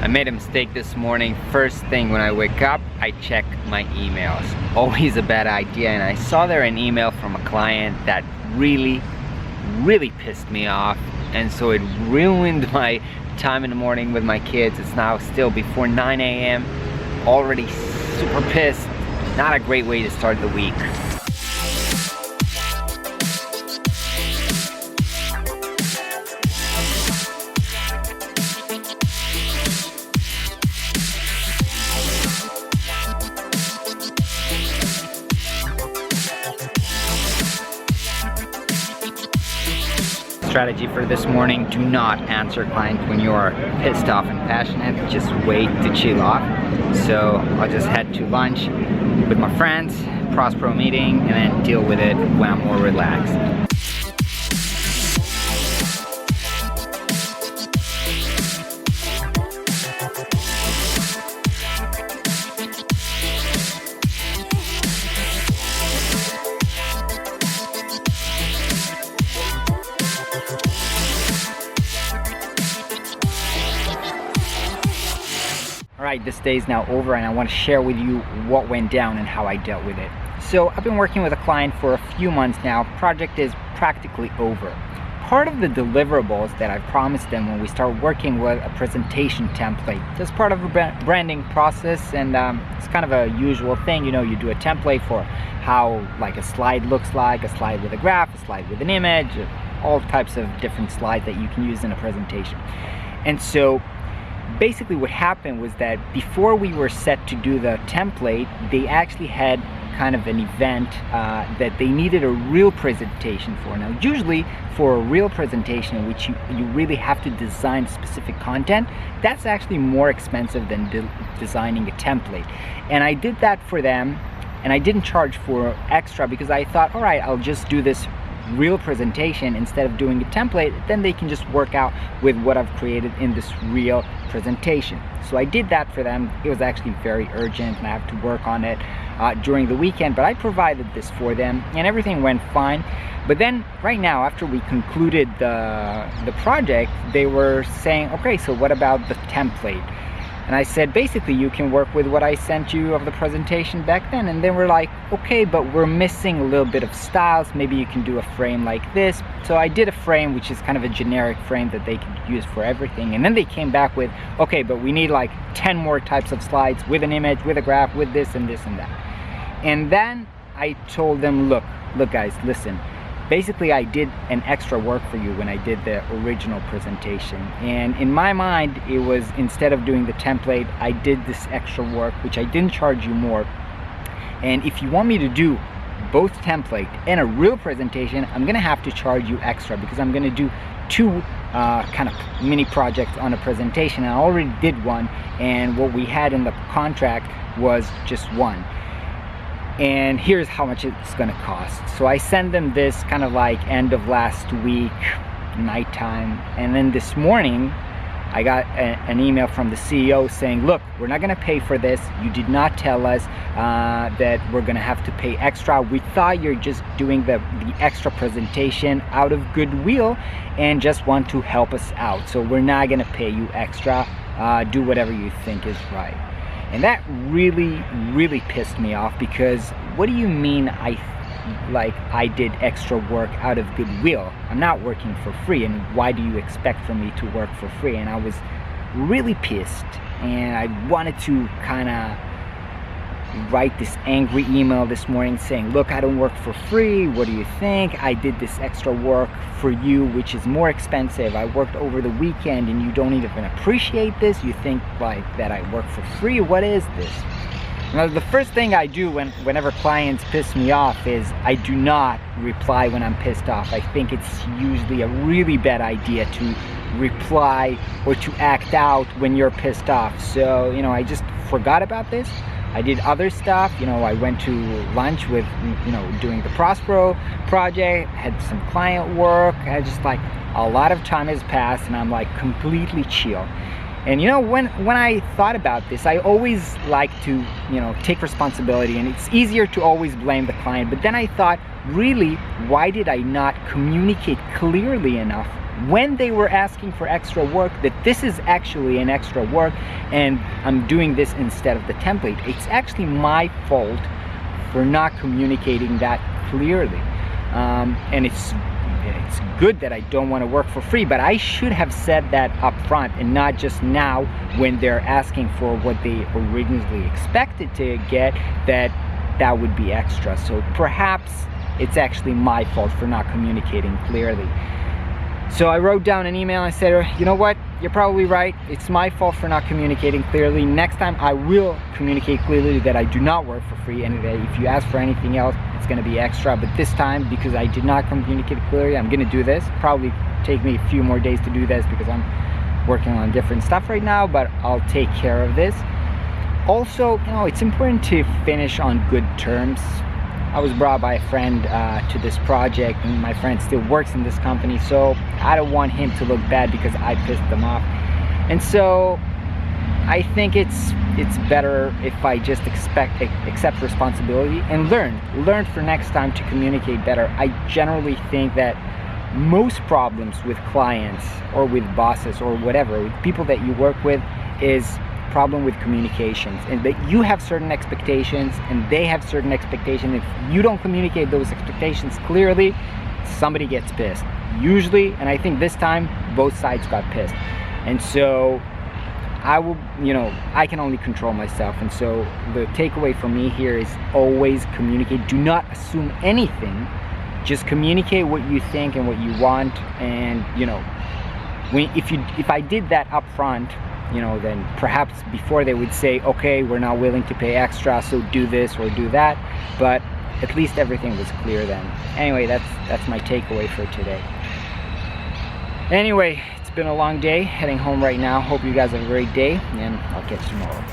I made a mistake this morning. First thing when I wake up, I check my emails. Always a bad idea, and I saw there an email from a client that really pissed me off, and so it ruined my time in the morning with my kids. It's now still before 9 a.m. already super pissed. Not a great way to start the week. Strategy for this morning: do not answer clients when you are pissed off and passionate. Just wait to chill off. So I'll just head to lunch with my friends, Pro meeting, and then deal with it when I'm more relaxed. Alright, this day is now over, and I want to share with you what went down and how I dealt with it. So I've been working with a client for a few months now. Project is practically over. Part of the deliverables that I promised them when we start working was a presentation template. That's part of a branding process, and it's kind of a usual thing. You know, you do a template for how like a slide looks like, a slide with a graph, a slide with an image, all types of different slides that you can use in a presentation. And so basically what happened was that before we were set to do the template, they actually had kind of an event that they needed a real presentation for. Now usually for a real presentation in which you really have to design specific content, that's actually more expensive than designing a template. And I did that for them, and I didn't charge for extra because I thought, all right, I'll just do this real presentation instead of doing a template. Then they can just work out with what I've created in this real presentation. So I did that for them. It was actually very urgent and I have to work on it during the weekend, but I provided this for them and everything went fine. But then right now, after we concluded the project, they were saying, okay, so what about the template? And I said, basically, you can work with what I sent you of the presentation back then. And they were like, okay, but we're missing a little bit of styles. Maybe you can do a frame like this. So I did a frame, which is kind of a generic frame that they could use for everything. And then they came back with, okay, but we need like 10 more types of slides with an image, with a graph, with this and this and that. And then I told them, look guys, listen. Basically, I did an extra work for you when I did the original presentation. And in my mind, it was, instead of doing the template, I did this extra work, which I didn't charge you more. And if you want me to do both template and a real presentation, I'm gonna have to charge you extra because I'm gonna do two kind of mini projects on a presentation. I already did one, and what we had in the contract was just one. And here's how much it's gonna cost. So I sent them this kind of like end of last week, nighttime, and then this morning I got an email from the CEO saying, look, we're not gonna pay for this. You did not tell us that we're gonna have to pay extra. We thought you're just doing the extra presentation out of goodwill and just want to help us out. So we're not gonna pay you extra. Do whatever you think is right. And that really pissed me off, because what do you mean I did extra work out of goodwill? I'm not working for free, and why do you expect for me to work for free? And I was really pissed, and I wanted to kind of write this angry email this morning saying, look, I don't work for free. What do you think? I did this extra work for you, which is more expensive. I worked over the weekend and you don't even appreciate this. You think like that I work for free? What is this? Now, the first thing I do whenever clients piss me off is I do not reply when I'm pissed off. I think it's usually a really bad idea to reply or to act out when you're pissed off. So, you know, I just forgot about this. I did other stuff, you know, I went to lunch with, you know, doing the Prospero project, had some client work. I just like, a lot of time has passed and I'm like completely chill. And you know, when I thought about this, I always like to, you know, take responsibility, and it's easier to always blame the client. But then I thought, really, why did I not communicate clearly enough when they were asking for extra work that this is actually an extra work and I'm doing this instead of the template. It's actually my fault for not communicating that clearly. And it's good that I don't want to work for free, but I should have said that up front and not just now when they're asking for what they originally expected to get, that would be extra. So perhaps it's actually my fault for not communicating clearly. So I wrote down an email and I said, you know what, you're probably right, it's my fault for not communicating clearly. Next time I will communicate clearly that I do not work for free, and that if you ask for anything else, it's going to be extra. But this time, because I did not communicate clearly, I'm going to do this. Probably take me a few more days to do this because I'm working on different stuff right now, but I'll take care of this. Also, you know, it's important to finish on good terms. I was brought by a friend to this project, and my friend still works in this company, so I don't want him to look bad because I pissed them off. And so I think it's better if I just accept responsibility and learn for next time to communicate better. I generally think that most problems with clients or with bosses or whatever, with people that you work with, is problem with communications, and that you have certain expectations and they have certain expectations. If you don't communicate those expectations clearly, somebody gets pissed usually, and I think this time both sides got pissed. And so I can only control myself, and so the takeaway for me here is always communicate. Do not assume anything, just communicate what you think and what you want. And if I did that up front, then perhaps before they would say, okay, we're not willing to pay extra, so do this or do that. But at least everything was clear then. Anyway, that's my takeaway for today. Anyway, it's been a long day, heading home right now. Hope you guys have a great day, and I'll catch you tomorrow.